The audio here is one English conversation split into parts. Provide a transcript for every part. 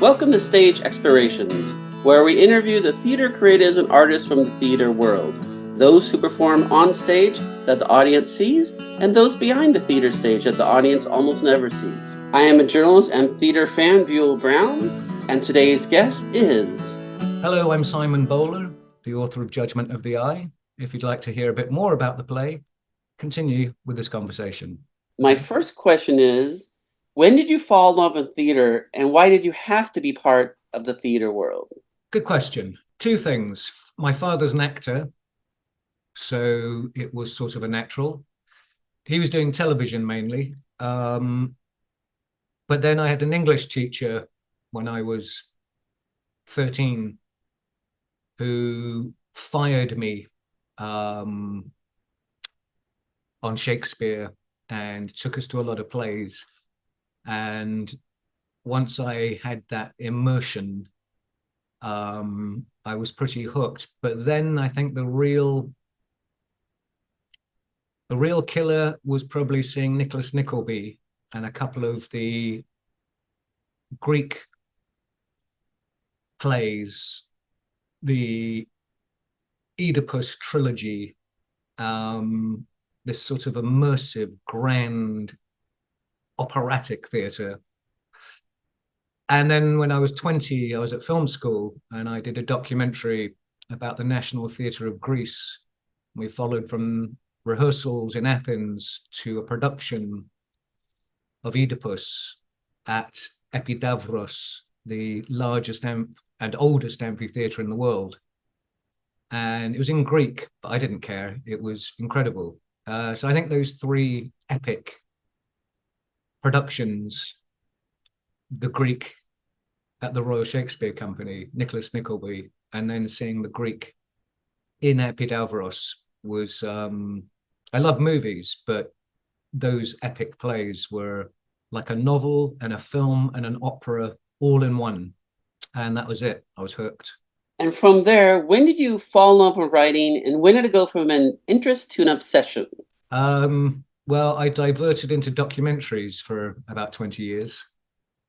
Welcome to Stage Explorations, where we interview the theater creatives and artists from the theater world, those who perform on stage that the audience sees, and those behind the theater stage that the audience almost never sees. I am a journalist and theater fan, Buell Brown, and today's guest is... Hello, I'm Simon Bowler, the author of Judgment of the Eye. If you'd like to hear a bit more about the play, continue with this conversation. My first question is, when did you fall in love with theater, and why did you have to be part of the theater world? Good question. Two things. My father's an actor, so it was sort of a natural. He was doing television mainly. But then I had an English teacher when I was 13 who fired me on Shakespeare and took us to a lot of plays. And once I had that immersion, I was pretty hooked. But then I think the real killer was probably seeing Nicholas Nickleby and a couple of the Greek plays, the Oedipus trilogy, this sort of immersive, grand, operatic theatre. And then when I was 20, I was at film school and I did a documentary about the National Theatre of Greece. We followed from rehearsals in Athens to a production of Oedipus at Epidavros, the largest and oldest amphitheatre in the world. And it was in Greek, but I didn't care. It was incredible. So I think those three epic productions, the Greek at the Royal Shakespeare Company, Nicholas Nickleby, and then seeing the Greek in Epidavros was, I love movies, but those epic plays were like a novel and a film and an opera all in one. And that was it. I was hooked. And from there, when did you fall in love with writing, and when did it go from an interest to an obsession? Well, I diverted into documentaries for about 20 years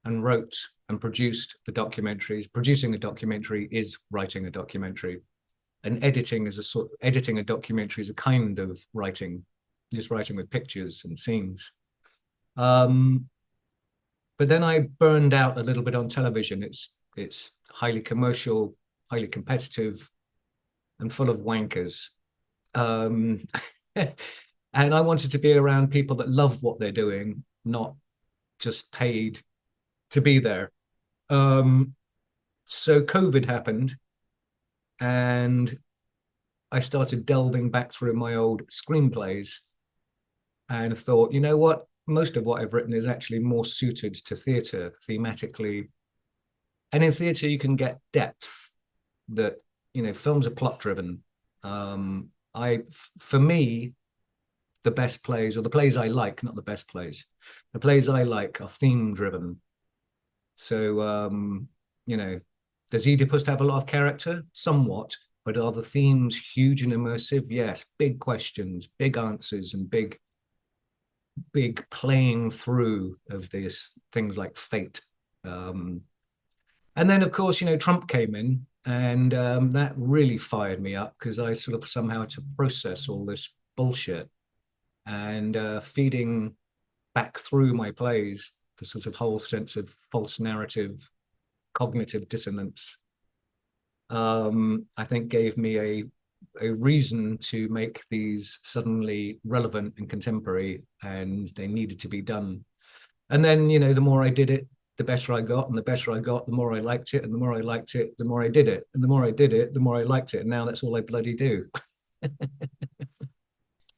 and wrote and produced the documentaries. Producing a documentary is writing a documentary. And editing a documentary is a kind of writing, just writing with pictures and scenes. But then I burned out a little bit on television. It's highly commercial, highly competitive, and full of wankers. And I wanted to be around people that love what they're doing, not just paid to be there. So COVID happened, and I started delving back through my old screenplays and thought, you know what? Most of what I've written is actually more suited to theatre thematically. And in theatre, you can get depth that, films are plot driven. For me, the best plays, or the plays I like, not the best plays, the plays I like are theme driven. So, does Oedipus have a lot of character? Somewhat. But are the themes huge and immersive? Yes. Big questions, big answers, and big playing through of these things like fate. And then, of course, Trump came in, and that really fired me up because I sort of somehow had to process all this bullshit, and feeding back through my plays the sort of whole sense of false narrative, cognitive dissonance, I think gave me a reason to make these suddenly relevant and contemporary, and they needed to be done. And then, the more I did it, the better I got, and the better I got, the more I liked it, and the more I liked it, the more I did it, and the more I did it, the more I liked it, and now that's all I bloody do.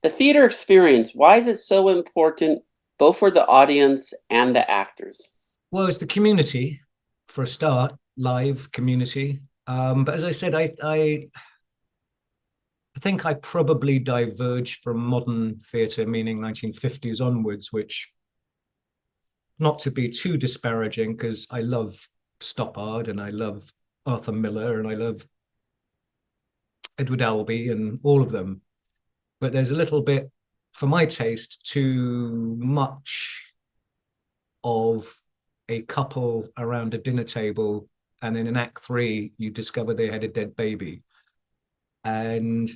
The theater experience, why is it so important both for the audience and the actors? Well, it's the community, for a start, live community. But as I said, I think I probably diverged from modern theatre, meaning 1950s onwards, which, not to be too disparaging, because I love Stoppard and I love Arthur Miller and I love Edward Albee and all of them. But there's a little bit, for my taste, too much of a couple around a dinner table, and then in Act 3, you discover they had a dead baby. And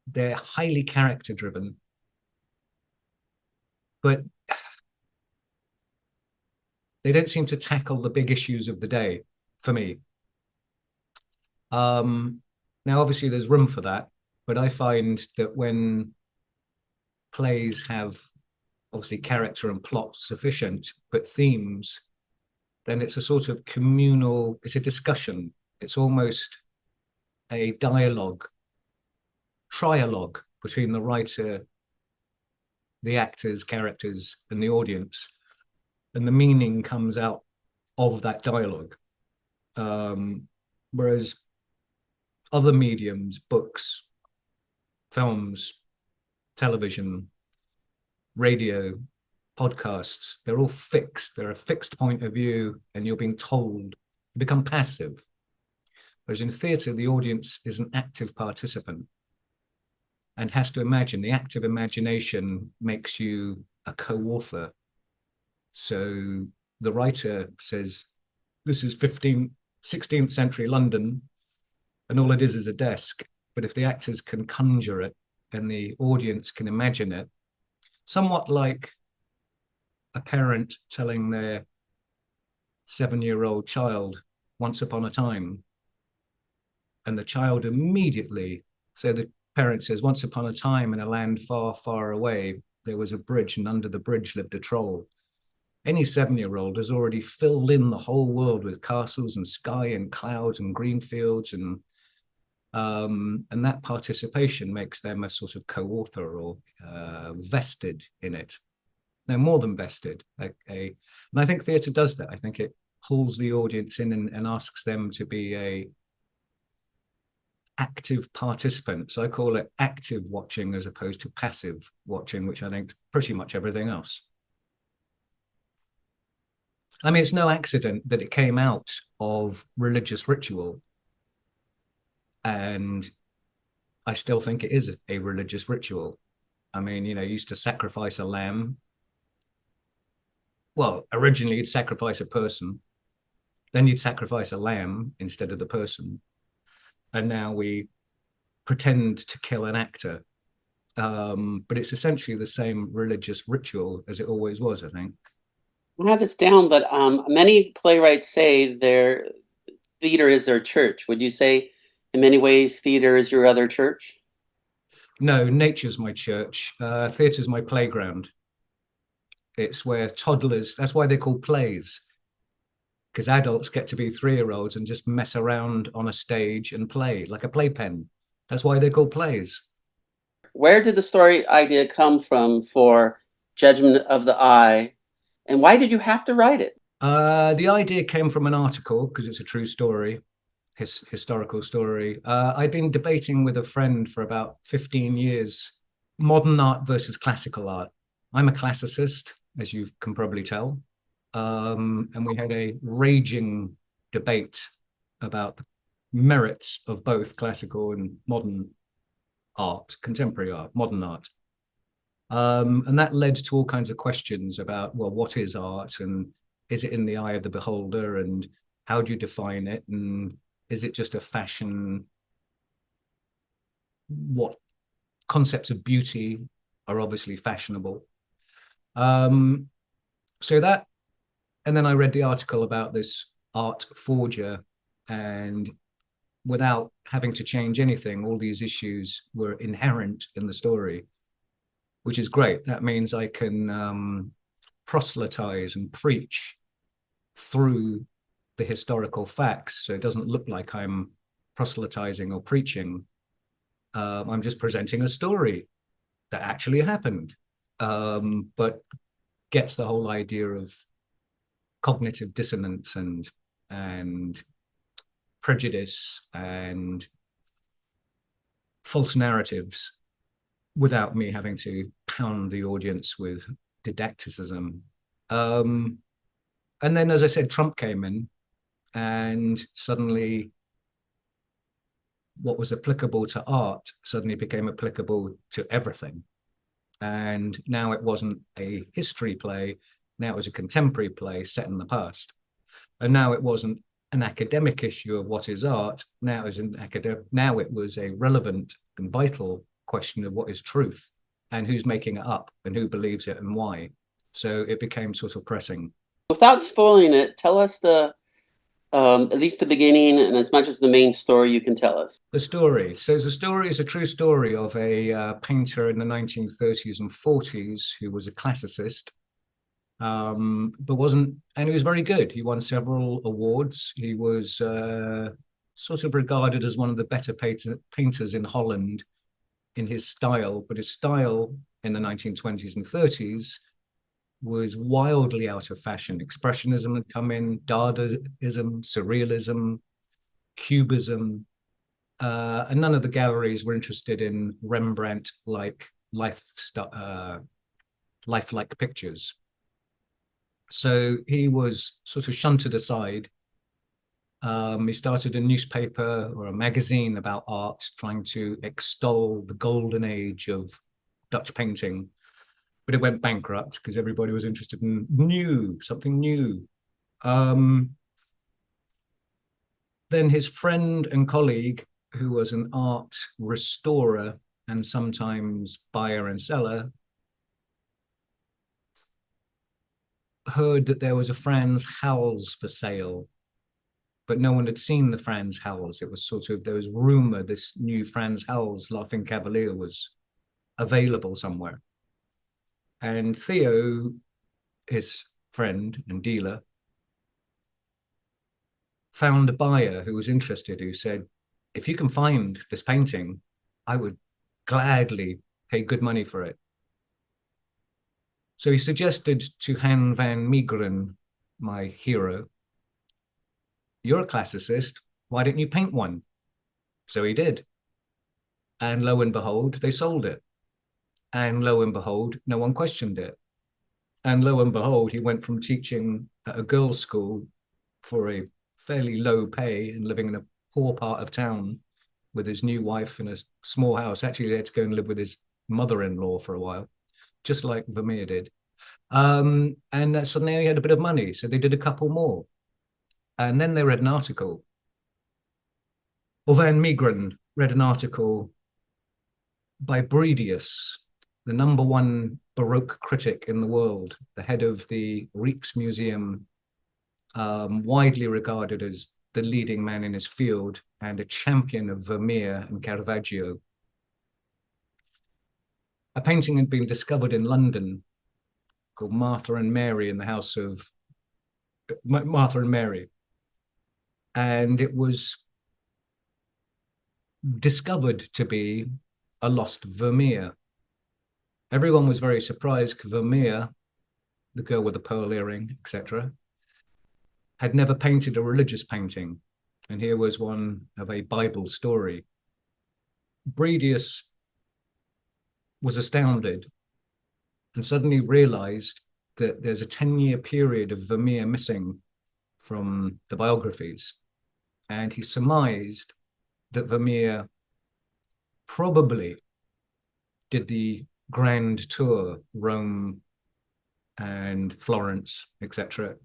they're highly character driven. But they don't seem to tackle the big issues of the day for me. Now, obviously, there's room for that, but I find that when plays have obviously character and plot sufficient, but themes, then it's a sort of communal, it's a discussion. It's almost a dialogue, trialogue between the writer, the actors, characters, and the audience. And the meaning comes out of that dialogue. Whereas other mediums, books, films, television, radio, podcasts, they're all fixed. They're a fixed point of view, and you're being told, you become passive. Whereas in theatre, the audience is an active participant and has to imagine. The active imagination makes you a co-author. So the writer says, this is 16th century London, and all it is a desk. But if the actors can conjure it and the audience can imagine it, somewhat like a parent telling their 7-year-old child, once upon a time, and the child immediately, so the parent says, once upon a time in a land far, far away, there was a bridge, and under the bridge lived a troll. Any 7-year-old has already filled in the whole world with castles and sky and clouds and green fields, and that participation makes them a sort of co-author or vested in it. No, more than vested. And I think theatre does that. I think it pulls the audience in and asks them to be a active participant. So I call it active watching as opposed to passive watching, which I think is pretty much everything else. I mean, it's no accident that it came out of religious ritual. And I still think it is a religious ritual. I mean, you used to sacrifice a lamb. Well, originally you'd sacrifice a person. Then you'd sacrifice a lamb instead of the person. And now we pretend to kill an actor. But it's essentially the same religious ritual as it always was, I think. I have this down, but many playwrights say their theater is their church. Would you say in many ways theater is your other church? No, nature's my church. Theatre's my playground. It's where toddlers, that's why they're called plays, because adults get to be 3-year-olds and just mess around on a stage and play like a playpen. That's why they're called plays. Where did the story idea come from for Judgment of the Eye? And why did you have to write it? The idea came from an article, because it's a true story, historical story. I'd been debating with a friend for about 15 years, modern art versus classical art. I'm a classicist, as you can probably tell. And we had a raging debate about the merits of both classical and modern art, contemporary art, modern art. And that led to all kinds of questions about, well, what is art, and is it in the eye of the beholder, and how do you define it, and is it just a fashion? What concepts of beauty are obviously fashionable? So that, and then I read the article about this art forger, and without having to change anything, all these issues were inherent in the story, which is great. That means I can proselytize and preach through the historical facts. So it doesn't look like I'm proselytizing or preaching. I'm just presenting a story that actually happened, but gets the whole idea of cognitive dissonance and prejudice and false narratives without me having to pound the audience with didacticism. And then, as I said, Trump came in, and suddenly what was applicable to art suddenly became applicable to everything. And now it wasn't a history play, Now it was a contemporary play set in the past. And now it wasn't an academic issue of what is art. Now it was a relevant and vital question of what is truth and who's making it up and who believes it and why. So it became sort of pressing. Without spoiling it, tell us at least the beginning and as much as the main story you can tell us. The story. So the story is a true story of a painter in the 1930s and 40s who was a classicist, and he was very good. He won several awards. He was sort of regarded as one of the better painters in Holland in his style, but his style in the 1920s and 30s was wildly out of fashion. Expressionism had come in, Dadaism, Surrealism, Cubism, and none of the galleries were interested in Rembrandt-like lifelike pictures. So he was sort of shunted aside. He started a newspaper or a magazine about art, trying to extol the golden age of Dutch painting. But it went bankrupt because everybody was interested in something new. Then his friend and colleague, who was an art restorer and sometimes buyer and seller, heard that there was a Frans Hals for sale, but no one had seen the Frans Hals. It was sort of, there was rumor this new Frans Hals Laughing Cavalier was available somewhere. And Theo, his friend and dealer, found a buyer who was interested, who said, if you can find this painting, I would gladly pay good money for it. So he suggested to Han van Meegeren, my hero, you're a classicist, why don't you paint one? So he did. And lo and behold, they sold it. And lo and behold, no one questioned it. And lo and behold, he went from teaching at a girls' school for a fairly low pay and living in a poor part of town with his new wife in a small house. Actually, he had to go and live with his mother-in-law for a while, just like Vermeer did. And suddenly he had a bit of money, so they did a couple more. And then they read an article. Or Van Meegeren read an article by Bredius, the #1 Baroque critic in the world, the head of the Rijksmuseum, widely regarded as the leading man in his field and a champion of Vermeer and Caravaggio. A painting had been discovered in London called Martha and Mary in the house of Martha and Mary. And it was discovered to be a lost Vermeer. Everyone was very surprised because Vermeer, the girl with the pearl earring, etc., had never painted a religious painting. And here was one of a Bible story. Bredius was astounded and suddenly realized that there's a 10-year period of Vermeer missing from the biographies. And he surmised that Vermeer probably did the grand tour, Rome and Florence, etc.,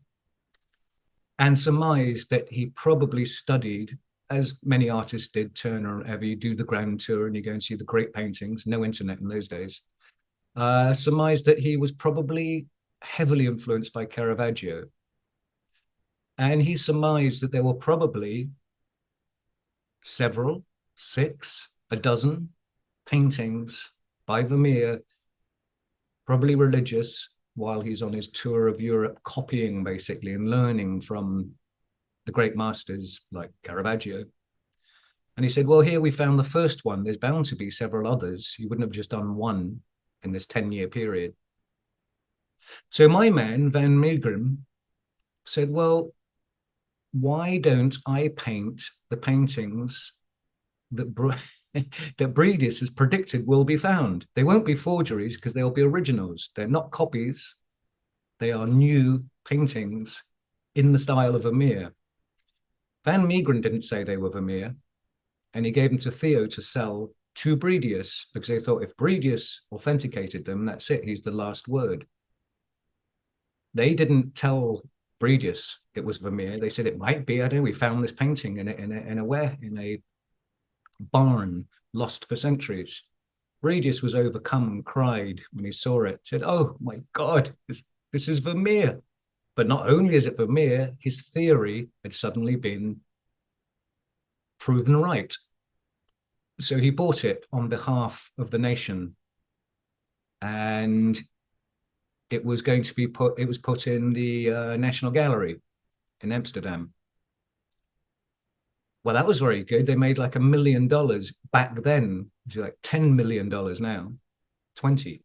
and surmised that he probably studied, as many artists did, Turner or whatever, you do the grand tour and you go and see the great paintings, no internet in those days, surmised that he was probably heavily influenced by Caravaggio. And he surmised that there were probably several, 6, a dozen paintings by Vermeer, probably religious, while he's on his tour of Europe, copying basically and learning from the great masters like Caravaggio. And he said, well, here we found the first one. There's bound to be several others. You wouldn't have just done one in this 10-year period. So my man, Van Meegeren, said, well, why don't I paint the paintings that that Bredius has predicted will be found? They won't be forgeries because they'll be originals. They're not copies. They are new paintings in the style of Vermeer. Van Meegeren didn't say they were Vermeer, and he gave them to Theo to sell to Bredius because they thought if Bredius authenticated them, that's it, he's the last word. They didn't tell Bredius it was Vermeer. They said it might be. I don't know. We found this painting in a barn lost for centuries. Bredius was overcome and cried when he saw it. Said, "Oh my God, this is Vermeer." But not only is it Vermeer, his theory had suddenly been proven right. So he bought it on behalf of the nation, and it was going to be put. It was put in the National Gallery in Amsterdam. Well, that was very good. They made like $1 million back then. It's like $10 million now, 20.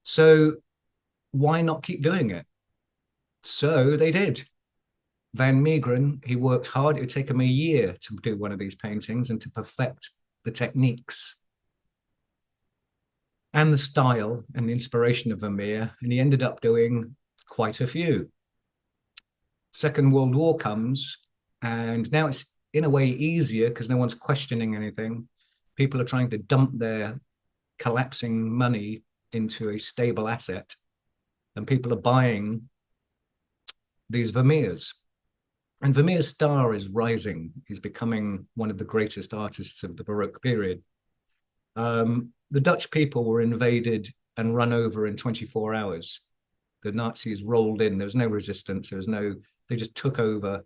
So why not keep doing it? So they did. Van Meegeren, he worked hard. It would take him a year to do one of these paintings and to perfect the techniques and the style and the inspiration of Vermeer. And he ended up doing quite a few. Second World War comes, and now it's in a way easier because no one's questioning anything. People are trying to dump their collapsing money into a stable asset, and people are buying these Vermeers. And Vermeer's star is rising. He's becoming one of the greatest artists of the Baroque period. The Dutch people were invaded and run over in 24 hours. The Nazis rolled in. There was no resistance. They just took over.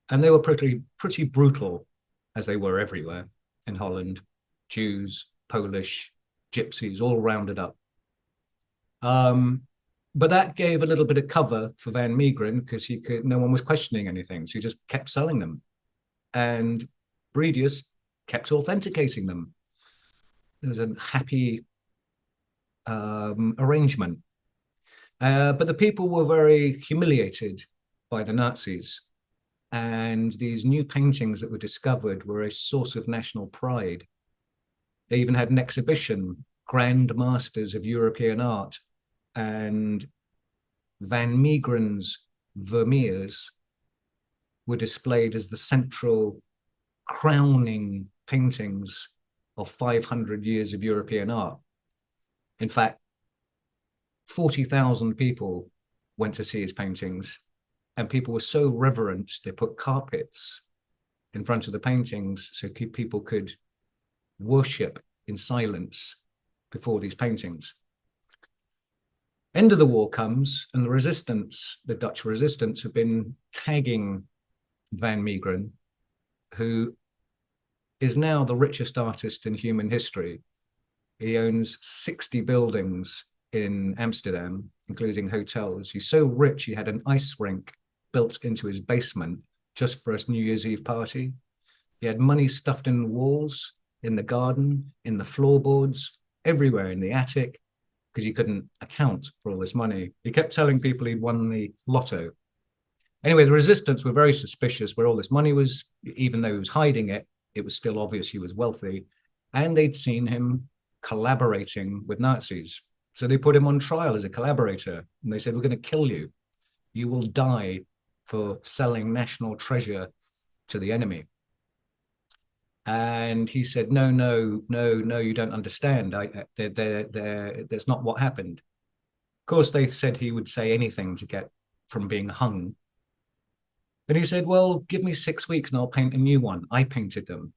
And they were pretty brutal, as they were everywhere in Holland. Jews, Polish, gypsies, all rounded up. But that gave a little bit of cover for Van Meegeren because no one was questioning anything. So he just kept selling them. And Bredius kept authenticating them. There was a happy arrangement. But the people were very humiliated by the Nazis. And these new paintings that were discovered were a source of national pride. They even had an exhibition, Grand Masters of European Art, and Van Meegeren's Vermeers were displayed as the central crowning paintings of 500 years of European art. In fact, 40,000 people went to see his paintings, and people were so reverent, they put carpets in front of the paintings so people could worship in silence before these paintings. End of the war comes, and the Dutch resistance, have been tagging Van Meegeren, who is now the richest artist in human history. He owns 60 buildings in Amsterdam, including hotels. He's so rich, he had an ice rink built into his basement just for a New Year's Eve party. He had money stuffed in the walls, in the garden, in the floorboards, everywhere in the attic, because he couldn't account for all this money. He kept telling people he'd won the lotto. Anyway, the resistance were very suspicious where all this money was. Even though he was hiding it, it was still obvious he was wealthy. And they'd seen him collaborating with Nazis. So they put him on trial as a collaborator. And they said, "We're going to kill you. You will die for selling national treasure to the enemy." And he said, no, you don't understand. That's not what happened. Of course, they said he would say anything to get from being hung. And he said, "Well, give me 6 weeks and I'll paint a new one. I painted them."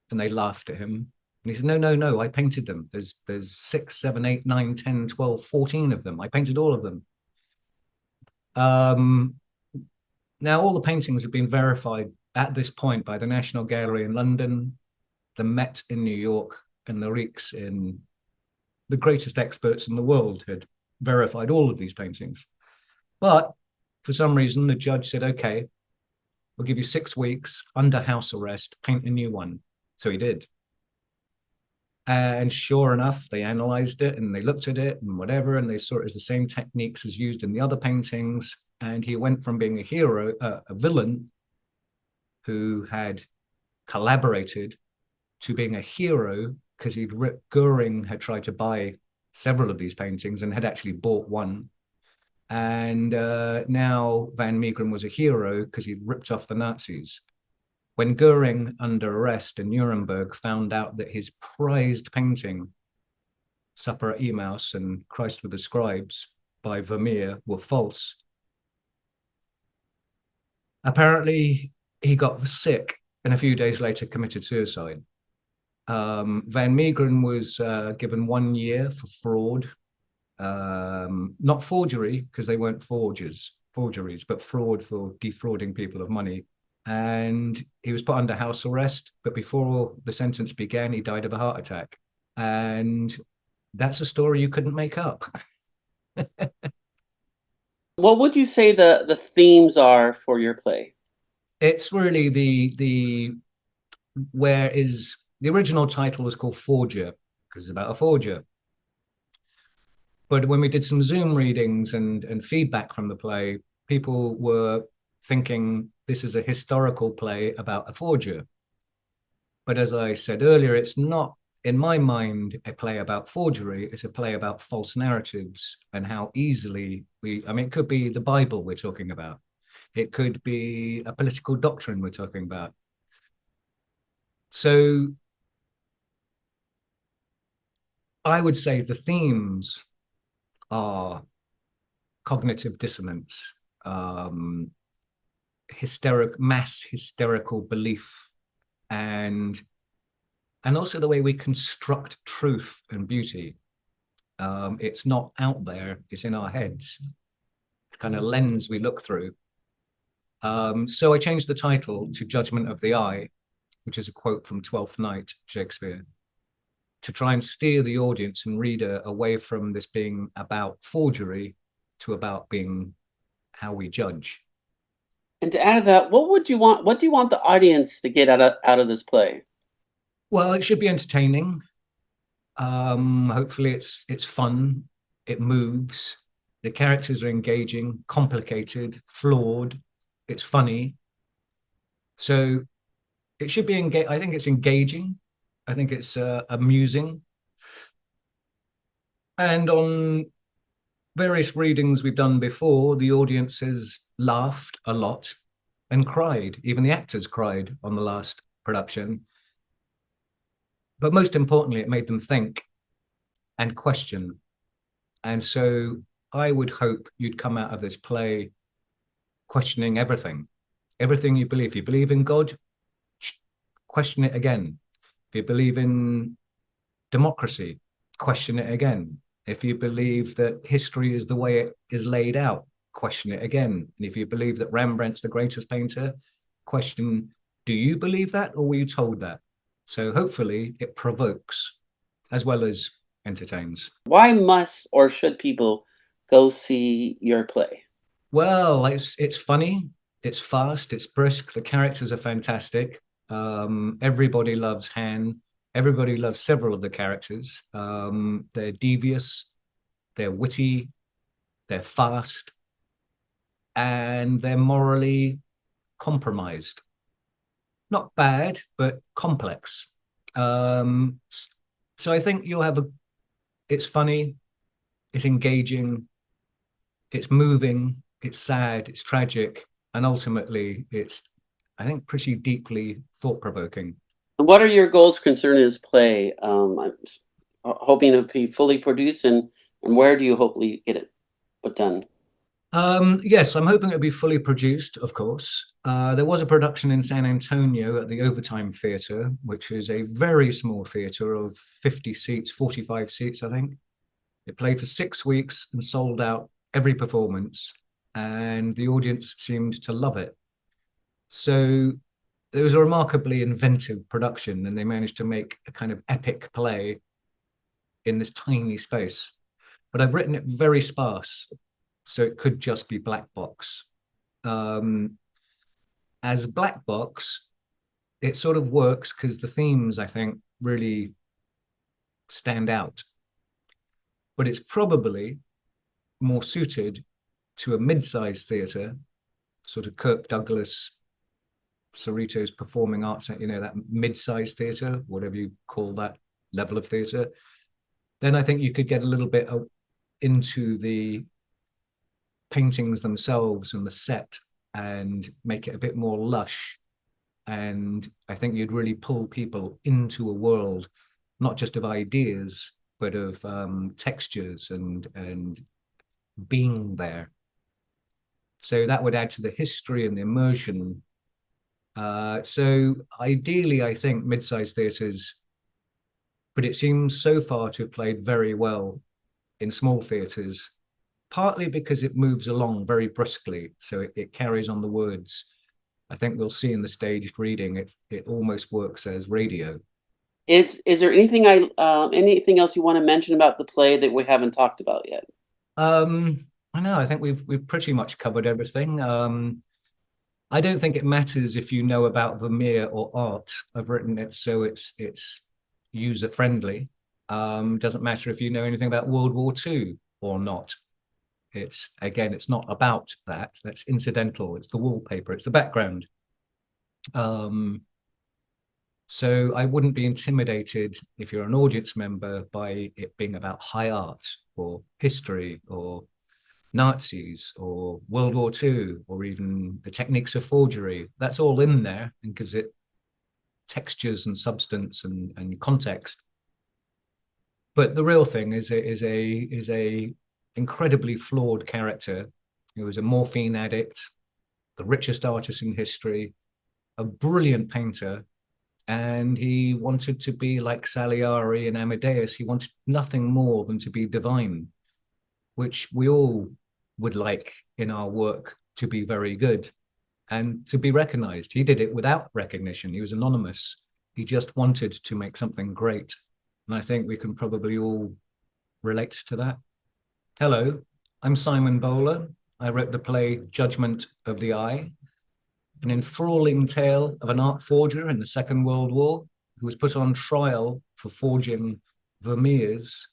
And they laughed at him. And he said, no, I painted them. There's 6, 7, 8, 9, 10, 12, 14 of them. I painted all of them. Now, all the paintings have been verified at this point by the National Gallery in London, the Met in New York, and the Rijks in the greatest experts in the world had verified all of these paintings. But for some reason, the judge said, "Okay, we'll give you 6 weeks under house arrest, paint a new one." So he did. And sure enough, they analyzed it and they looked at it and whatever, and they saw it as the same techniques as used in the other paintings. And he went from being a hero, a villain who had collaborated, to being a hero because Goering had tried to buy several of these paintings and had actually bought one. And now Van Meegeren was a hero because he'd ripped off the Nazis. When Goering, under arrest in Nuremberg, found out that his prized painting, Supper at Emmaus and Christ with the Scribes, by Vermeer were false. Apparently, he got sick and a few days later committed suicide. Van Meegeren was given 1 year for fraud, not forgery, because they weren't forgeries, but fraud for defrauding people of money. And he was put under house arrest, but before the sentence began, he died of a heart attack. And that's a story you couldn't make up. What would you say the themes are for your play? It's really the original title was called Forger, because it's about a forger. But when we did some Zoom readings and feedback from the play, people were thinking this is a historical play about a forger. But as I said earlier, it's not, in my mind, a play about forgery. It's a play about false narratives and how easily it could be the Bible we're talking about. It could be a political doctrine we're talking about. So I would say the themes are cognitive dissonance, mass hysterical belief, and also the way we construct truth and beauty. It's not out there, it's in our heads, the kind of lens we look through. So I changed the title to Judgment of the Eye, which is a quote from Twelfth Night, Shakespeare, to try and steer the audience and reader away from this being about forgery to about being how we judge. And to add to that, what do you want the audience to get out of this play? Well, it should be entertaining. Hopefully it's fun, it moves, the characters are engaging, complicated, flawed, it's funny. So it should be I think it's engaging. I think it's amusing. And on various readings we've done before, the audience has laughed a lot and cried. Even the actors cried on the last production. But most importantly, it made them think and question. And so I would hope you'd come out of this play questioning everything you believe. If you believe in God, question it again. If you believe in democracy, question it again. If you believe that history is the way it is laid out, question it again. And if you believe that Rembrandt's the greatest painter, question, do you believe that or were you told that? So hopefully it provokes as well as entertains. Why must or should people go see your play? Well, it's funny, it's fast, it's brisk, the characters are fantastic. Everybody loves Han. Everybody loves several of the characters. They're devious, they're witty, they're fast, and they're morally compromised. Not bad, but complex. So I think you'll have it's funny, it's engaging, it's moving, it's sad, it's tragic, and ultimately it's, I think, pretty deeply thought-provoking. And what are your goals concerning this play? I'm hoping to be fully produced, and where do you hopefully get it put done? Yes, I'm hoping it'll be fully produced, of course. There was a production in San Antonio at the Overtime Theatre, which is a very small theatre of 50 seats, 45 seats, I think. It played for 6 weeks and sold out every performance, and the audience seemed to love it. So it was a remarkably inventive production, and they managed to make a kind of epic play in this tiny space. But I've written it very sparse, so it could just be black box. As black box, it sort of works because the themes, I think, really stand out. But it's probably more suited to a mid-sized theatre, sort of Kirk Douglas, Cerrito's Performing Arts, that mid-sized theatre, whatever you call that level of theatre. Then I think you could get a little bit into the paintings themselves and the set and make it a bit more lush. And I think you'd really pull people into a world, not just of ideas, but of textures and being there. So that would add to the history and the immersion. So ideally, I think mid-sized theatres, but it seems so far to have played very well in small theatres, partly because it moves along very briskly, so it carries on the words. I think we'll see in the staged reading, it almost works as radio. Is there anything anything else you want to mention about the play that we haven't talked about yet? I know. I think we've pretty much covered everything. I don't think it matters if you know about Vermeer or art. I've written it so it's user friendly. Doesn't matter if you know anything about World War II or not. It's not about that. That's incidental. It's the wallpaper. It's the background. So I wouldn't be intimidated if you're an audience member by it being about high art or history or Nazis or World War II or even the techniques of forgery. That's all in there and gives it textures and substance and context. But the real thing is a incredibly flawed character who was a morphine addict, the richest artist in history, a brilliant painter, and he wanted to be like Salieri and Amadeus. He wanted nothing more than to be divine, which we all would like in our work to be very good and to be recognized. He did it without recognition. He was anonymous. He just wanted to make something great. And I think we can probably all relate to that. Hello, I'm Simon Bowler. I wrote the play Judgment of the Eye, an enthralling tale of an art forger in the Second World War who was put on trial for forging Vermeers.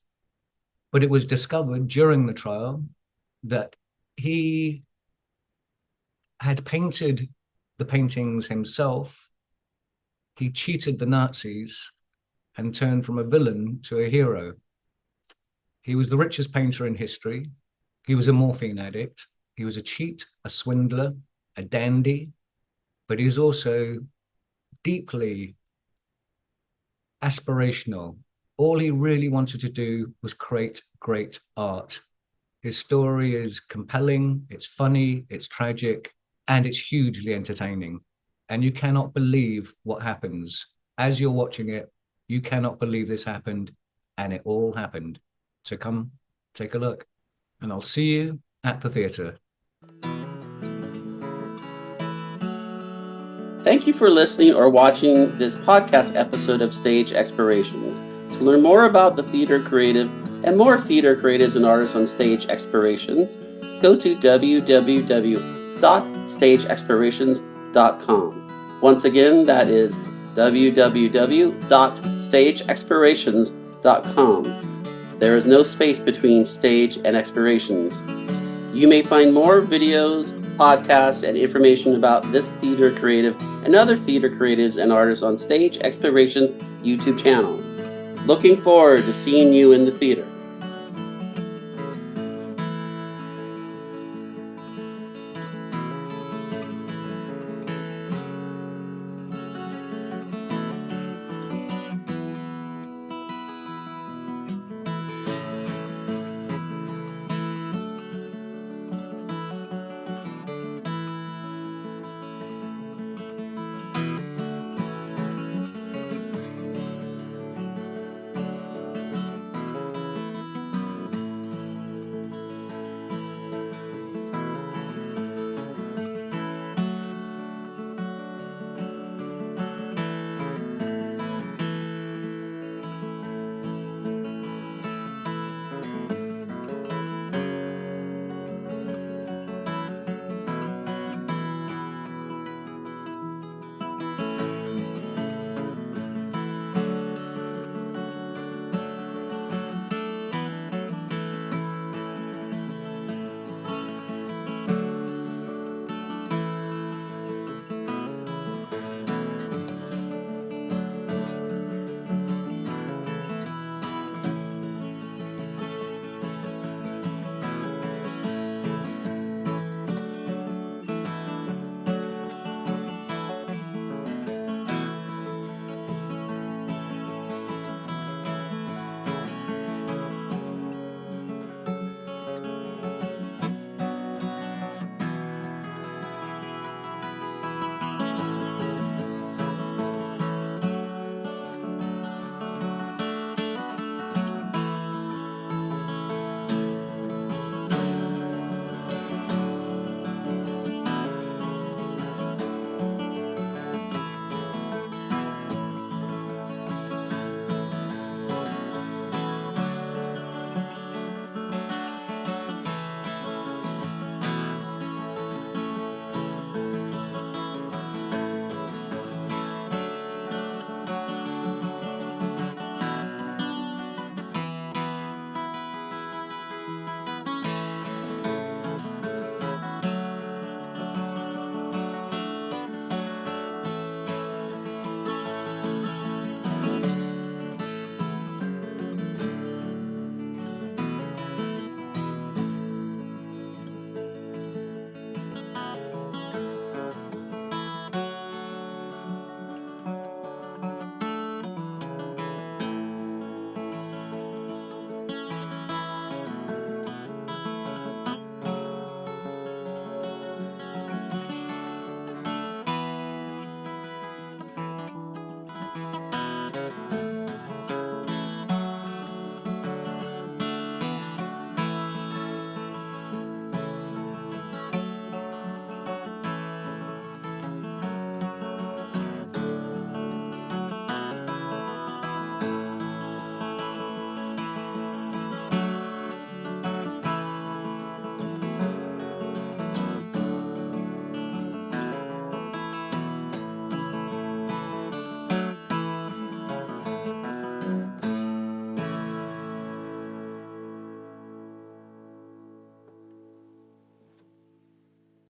But it was discovered during the trial that he had painted the paintings himself. He cheated the Nazis and turned from a villain to a hero. He was the richest painter in history. He was a morphine addict. He was a cheat, a swindler, a dandy, but he was also deeply aspirational. All he really wanted to do was create great art. His story is compelling, it's funny, it's tragic, and it's hugely entertaining. And you cannot believe what happens. As you're watching it, you cannot believe this happened, and it all happened. So come, take a look, and I'll see you at the theatre. Thank you for listening or watching this podcast episode of Stage Explorations. To learn more about the theater creative and more theater creatives and artists on Stage Explorations, go to www.stageexplorations.com. Once again, that is www.stageexplorations.com. There is no space between stage and explorations. You may find more videos, podcasts, and information about this theater creative and other theater creatives and artists on Stage Explorations YouTube channel. Looking forward to seeing you in the theater.